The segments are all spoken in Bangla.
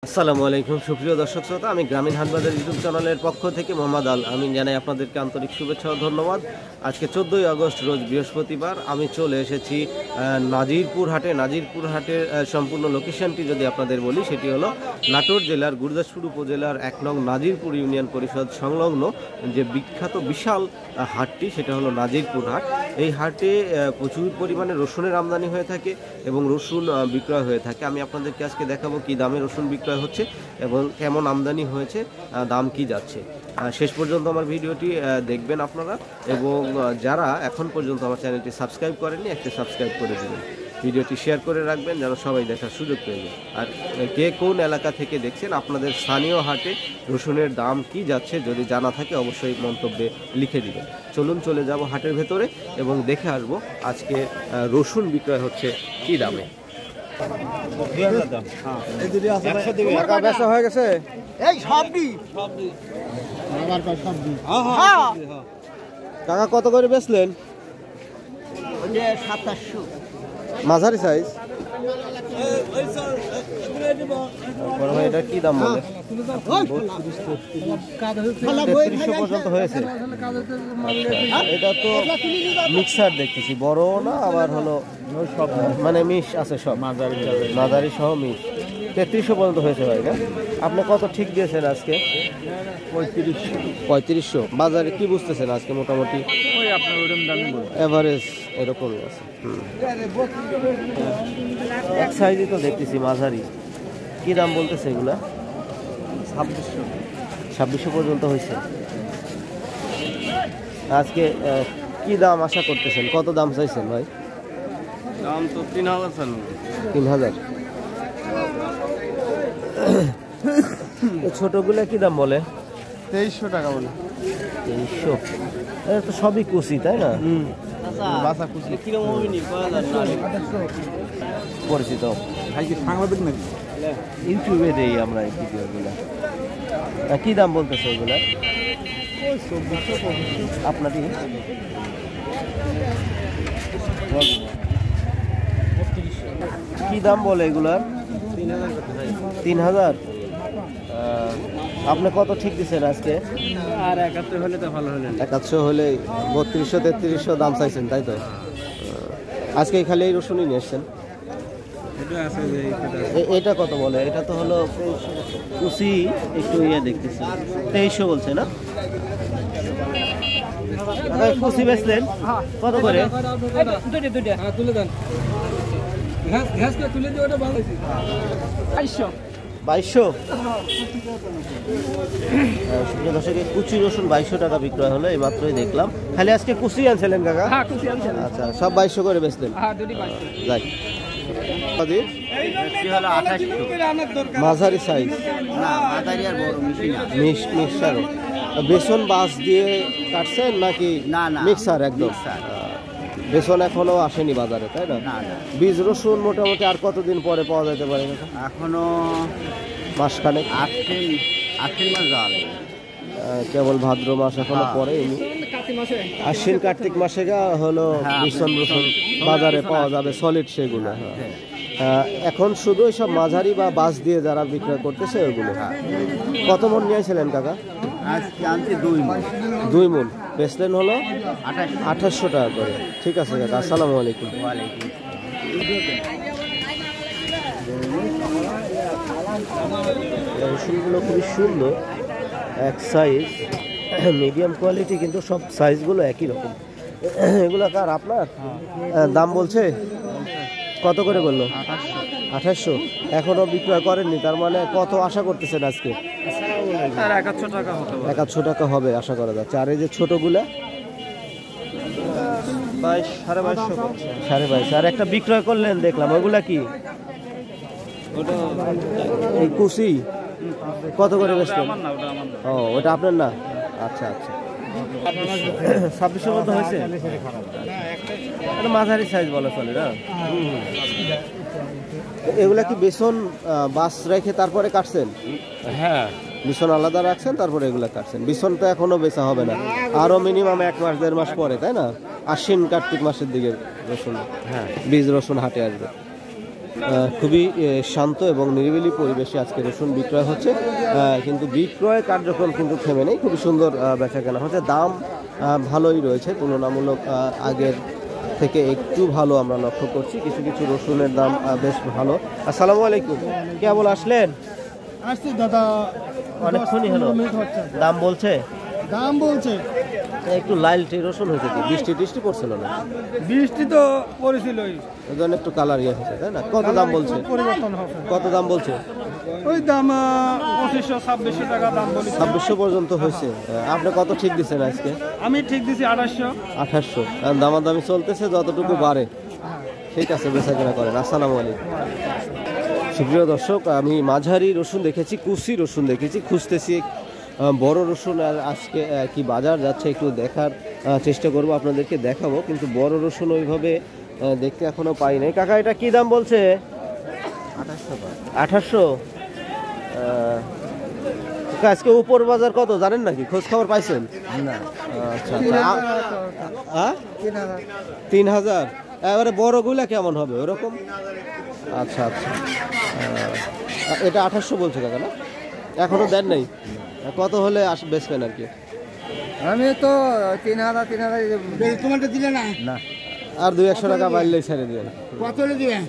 আসসালামু আলাইকুম সুপ্রিয় দর্শক শ্রোতা, আমি গ্রামীণ হাটবাজার ইউটিউব চ্যানেলের পক্ষ থেকে মোহাম্মদ আল আমিন জানাই আপনাদেরকে আন্তরিক শুভেচ্ছা ও ধন্যবাদ। আজকে 14ই আগস্ট রোজ বৃহস্পতিবার আমি চলে এসেছি নাজিরপুর হাটের সম্পূর্ণ লোকেশনটি যদি আপনাদের বলি, সেটি হলো নাটোর জেলার গুরদাসপুর উপজেলার 1 নং নাজিরপুর ইউনিয়ন পরিষদ সংলগ্ন যে বিখ্যাত বিশাল হাটটি, সেটা হলো নাজিরপুর হাট। এই হাটে প্রচুর পরিমাণে রসুনের আমদানি হয়ে থাকে এবং রসুন বিক্রয় হয়ে থাকে। আমি আপনাদেরকে আজকে দেখাবো কি দামে রসুন বিক্রয় হচ্ছে এবং কেমন আমদানি হয়েছে, দাম কি যাচ্ছে। শেষ পর্যন্ত আমার ভিডিওটি দেখবেন আপনারা, এবং যারা এখন পর্যন্ত আমার চ্যানেলটি সাবস্ক্রাইব করেননি একটি সাবস্ক্রাইব করে দেবেন, ভিডিওটি শেয়ার করে রাখবেন যেন সবাই দেখার সুযোগ পেয়ে যায়। আর কে কোন এলাকা থেকে দেখছেন, আপনাদের স্থানীয় হাটে রসুনের দাম কি যাচ্ছে যদি জানা থাকে অবশ্যই মন্তব্যে লিখে দিবেন। চলুন চলে যাব হাটের ভেতরে এবং দেখে আসবো আজকে রসুন বিক্রয় হচ্ছে কি দামে। হয়ে গেছে কাকা, কত করে বেচলেন? মাঝারি সাইজ। এটা কি দাম বলে? 3300 পর্যন্ত হয়েছে। এটা তো মিক্সার দেখতেছি, বড় না আবার হলো সব, মানে মিশ আছে সব, মাঝারি সহ মিশ। 3300 পর্যন্ত হয়েছে ভাই না? আপনি কত ঠিক দিয়েছেন আজকে? 3500। বাজারে কি বুঝতেছেন আজকে? মোটামুটি এভারেজ এরকমই আছে। এক সাইজই তো দেখতেছি মাঝারি। কি দাম বলতেছে এগুলা? 2600 পর্যন্ত হয়েছে। আজকে কি দাম আশা করতেছেন? কত দাম চাইছেন ভাই? দাম তো 3000। 3000। ছোটগুলা কি দাম বলে? 2300 টাকা বলে। 2300। এটা তো সবই কুচি, তাই না? পরিচিত সাংবাদিক নাকি? ইউটিউবে দেই আমরা এই ভিডিওগুলো। কি দাম বলতেছে এগুলা? আপনারই কি দাম বলে এগুলার? 3000। আপনি কত ঠিক দিচ্ছেন আজকে? আর 71 হলে তো ভালো হলো। 7100 হলে 3200 3300 দাম চাইছেন, তাই তো? আজকে খালি এই রসুনই নিয়ে এসছেন। এটা কত বলে? এটা তো হলো কুচি, একটু ইয়ে দেখতেছি। 2300 বলছে না? কুচি বেচলেন কত করে? তুলে দেন 2200। 2200 কুচি রসুন 2200 টাকা বিক্রয় হলো, এই মাত্রই দেখলাম। খালি আজকে কুচি আনছিলেন কাকা? আচ্ছা, সব 2200 করে বেচলেন। যাই মাঝারি সাইজ, মিক্সার। বেসন বাস দিয়ে কাটছেন নাকি মিক্সার? একদম বেসন এখনো আসেনি বাজারে, তাই না? বীজ রসুন মোটামুটি আর কতদিন পরে পাওয়া যেতে পারে? এখনো মাসখানেক, আশ্বিন মাস যাবে। কেবল ভাদ্র মাস এখনো পরে। আশ্বিন কার্তিক মাসে হলো বেসন রসুন বাজারে পাওয়া যাবে সলিড সেগুলো। এখন শুধু সব মাঝারি বা বাস দিয়ে যারা বিক্রয় করতেছে ওগুলো। কত মন নিয়েছিলেন কাকা? আনছি 2 মণ। 2 মণ বেচলেন হলো 2800 টাকা করে। ঠিক আছে কাকা, আসসালামু আলাইকুম। রসুনগুলো খুবই সুন্দর, এক সাইজ, মিডিয়াম কোয়ালিটি, কিন্তু সব সাইজগুলো একই রকম। এগুলো কার? আপনার? দাম বলছে কত করে বললো? 2800। এখনো বিক্রয় করেননি, তার মানে কত আশা করতেছেন আজকে? 2100 টাকা হবে আশা করা যাচ্ছে। আর এই যে ছোটগুলা 22,500। আর একটা বিক্রয় করলেন দেখলাম, ওগুলা কি? এই কুচি কত করে বেচলেন? ও, ওটা আপনার না? আচ্ছা আচ্ছা। 2600 মতো হয়েছে। মাঝারি সাইজ বলা চলে না? এগুলা কি বেসন বাস রেখে তারপরে কাটছেন? হ্যাঁ, বেসন আলাদা রাখছেন তারপরে এগুলা কাটছেন। বেসন তো এখনো বেচা হবে না, আরো মিনিমাম 1 মাস 1.5 মাস পরে, তাই না? আশ্বিন কার্তিক মাসের দিকে রসুন, হ্যাঁ, বীজ রসুন হাটে আসবে। খুবই শান্ত এবং নিরিবিলি পরিবেশে আজকে রসুন বিক্রয় হচ্ছে, কিন্তু বিক্রয় কার্যক্রম কিন্তু থেমে নেই, খুবই সুন্দর বেচা কেনা হচ্ছে। দাম ভালোই রয়েছে, তুলনামূলক আগের থেকে একটু ভালো আমরা লক্ষ্য করছি। কিছু কিছু রসুনের দাম বেশ ভালো। আসসালামু আলাইকুম, কেবল আসলেন? আসছি দাদা, অনেকক্ষণই হলো। দাম বলছে? দাম বলছে একটু লাইলটে রসুন হয়েছে কি, বৃষ্টি টিষ্টি পড়ছিল না? বৃষ্টি তো পড়েছিল, ওই জন্য একটু কালার ইয়ে হয়েছে, তাই না? কত দাম বলছে? পরিবর্তন হবে। কত দাম বলছে? ওই দাম 2500-2600 টাকা দাম বলি। 2600 পর্যন্ত হয়েছে। আপনি কত ঠিক দিচ্ছেন আজকে? আমি ঠিক দিছি 2800। 2800। দামাদামি চলতেছে, যতটুকু বাড়ে ঠিক আছে বেচা কেনা করেন। আসসালামু আলাইকুম। সুপ্রিয় দর্শক, আমি মাঝারি রসুন দেখেছি, কুচি রসুন দেখেছি, খুঁজতেছি বড় রসুন। আর আজকে কি বাজার যাচ্ছে একটু দেখার চেষ্টা করব, আপনাদেরকে দেখাবো, কিন্তু বড় রসুন ওইভাবে দেখতে এখনো পাই নাই। কাকা এটা কি দাম বলছে? 2800। আজকে উপর বাজার কত জানেন নাকি, খোঁজ খবর পাইছেন? না, আচ্ছা, 3000। এবারে বড়গুলা কেমন হবে ওরকম? আচ্ছা আচ্ছা, এটা 2800 বলছে কাকা না? এখনো দেন নাই? কত হলে বেচবেন আর কি? আমি তো 3000 তোমারটা দিলে না? না, আর 200 টাকা বাড়লেই ছেড়ে দেবেন। কত দিবে?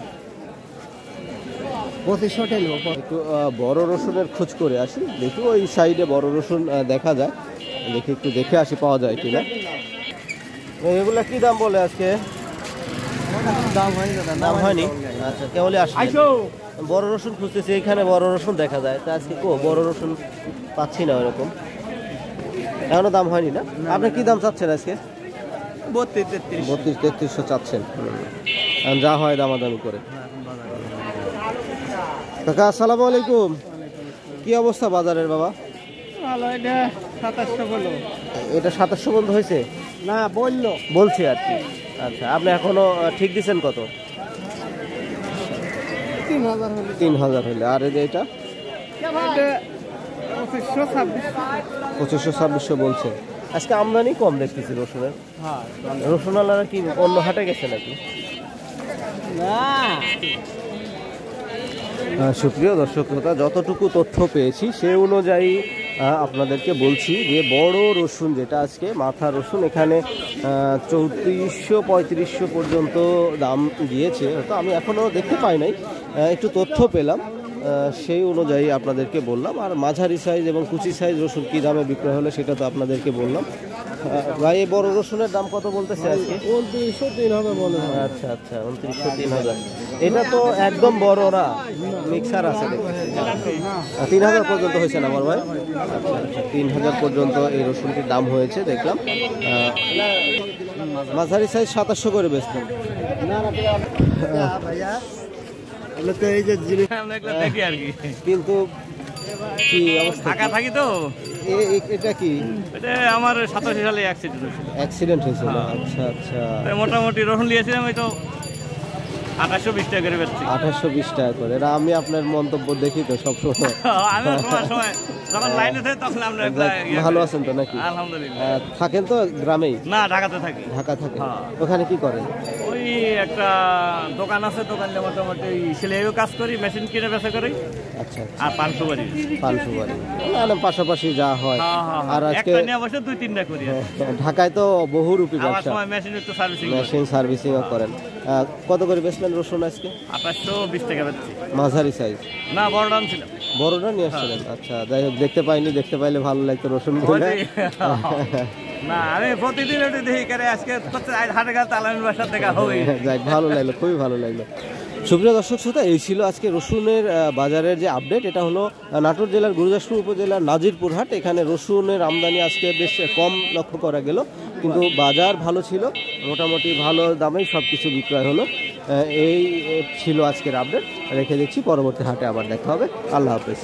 2500 টাকা। একটু বড় রসুনের খোঁজ করে আসি, দেখি ওই সাইডে বড় রসুন দেখা যায়, দেখি একটু দেখে আসি পাওয়া যায় কিনা। এগুলা কি দাম বলে আজকে? দাম হয়নি দাদা, দাম হয়নি? আচ্ছা, কেবলই আসি। বড় রসুন খুঁজতেছি, এখানে বড় রসুন দেখা যায়, তা আজকে বড় রসুন পাচ্ছি না ওরকম, এখনো দাম হয়নি না? আপনি কি দাম চাচ্ছেন আজকে? 32-3300 চাচ্ছেন। যা হয় দামাদামি করে। কাকা আসসালামু আলাইকুম, কি অবস্থা বাজারের বাবা? ভালো। এটা 2700 বলো। এটা 2700 বন্ধ হয়েছে? না, বলছি আর কি। আচ্ছা, আপনি এখনো ঠিক দিচ্ছেন কত? 3000 হলে। 3000 হলে। আর এই যে এটা? এটা 2500-2600। 2500-2600 বলছে। আজকে আমদানি কম দেখতেছি রসুনের। হ্যাঁ, রসুনওয়ালারা কি অন্য হাটে গেছে নাকি? না, সুপ্রিয় দর্শক শ্রোতা, যতটুকু তথ্য পেয়েছি সে অনুযায়ী আপনাদেরকে বলছি যে বড় রসুন যেটা আজকে মাথা রসুন, এখানে 3400-3500 পর্যন্ত দাম গিয়েছে। তো আমি এখনও দেখতে পাই নাই, একটু তথ্য পেলাম, সেই অনুযায়ী আপনাদেরকে বললাম। আর মাঝারি সাইজ এবং কুচি সাইজ রসুন কী দামে বিক্রয় হলে সেটা তো আপনাদেরকে বললাম। ভাই, এই বড় রসুনের দাম কত বলতেছে আজকে? 2903 হবে বলে। আচ্ছা আচ্ছা, 2900-3000। এটা তো একদম বড় না, মিক্সার আছে। 3000 পর্যন্ত হয়েছে না আমার ভাই? আচ্ছা আচ্ছা, 3000 পর্যন্ত এই রসুনটির দাম হয়েছে দেখলাম। মাঝারি সাইজ 2700 করে বেচতেন। দেখি আর কি, কিন্তু কি অবস্থা? ঢাকা থাকি তো। এটা কি? এটা আমার 87 সালে অ্যাক্সিডেন্ট হয়েছিল? আচ্ছা আচ্ছা, মোটামুটি রসুন নিয়েছিলাম, ওই তো 2820 টাকা করে বেচছি। 2820 টাকা করে। এটা আমি আপনার মন্তব্য দেখি তো সবসময়। আমি সময় যখন লাইনে থাকি তখন আমরা ভালো আছেন তো নাকি? আলহামদুলিল্লাহ। থাকেন তো গ্রামেই? না, ঢাকাতে থাকি। ঢাকা থাকেন? হ্যাঁ। ওখানে কি করেন? ওই একটা দোকান আছে, দোকানে মোটামুটি সেলাইও কাজ করি, মেশিন কিনে বেচা করি, আচ্ছা, আর পান সুপারি। পান সুপারি পাশাপাশি যা হয়। আর আজকে একটা নিয়ে অবশ্য 2-3টা করি। ঢাকায় তো বহুরূপী আমার ব্যবসা, সময় মেশিন একটু সার্ভিসিং, মেশিন সার্ভিসিংও করেন। কত করে বেচলেন রসুন আজকে? 2820 টাকা বেচছি। মাঝারি সাইজ? না, বড় দাম ছিল। বড়টা নিয়ে আসছিলেন? আচ্ছা, যাই হোক, দেখতে পাইনি, দেখতে পাইলে ভালো লাগতো রসুন। না, আমি প্রতিদিন একটু দেখি করে, আজকে হাটে গেলে তালামির বাসার দেখা হবে। যাই, ভালো লাগলো, খুবই ভালো লাগলো। সুপ্রিয় দর্শক শ্রোতা, এই ছিল আজকে রসুনের বাজারের যে আপডেট। এটা হলো নাটোর জেলার গুরুদাসপুর উপজেলার নাজিরপুর হাট। এখানে রসুনের আমদানি আজকে বেশ কম লক্ষ্য করা গেল, কিন্তু বাজার ভালো ছিল, মোটামুটি ভালো দামেই সব কিছু বিক্রয় হলো। এই ছিল আজকের আপডেট। রেখে দিচ্ছি, পরবর্তী হাটে আবার দেখা হবে। আল্লাহ হাফেজ।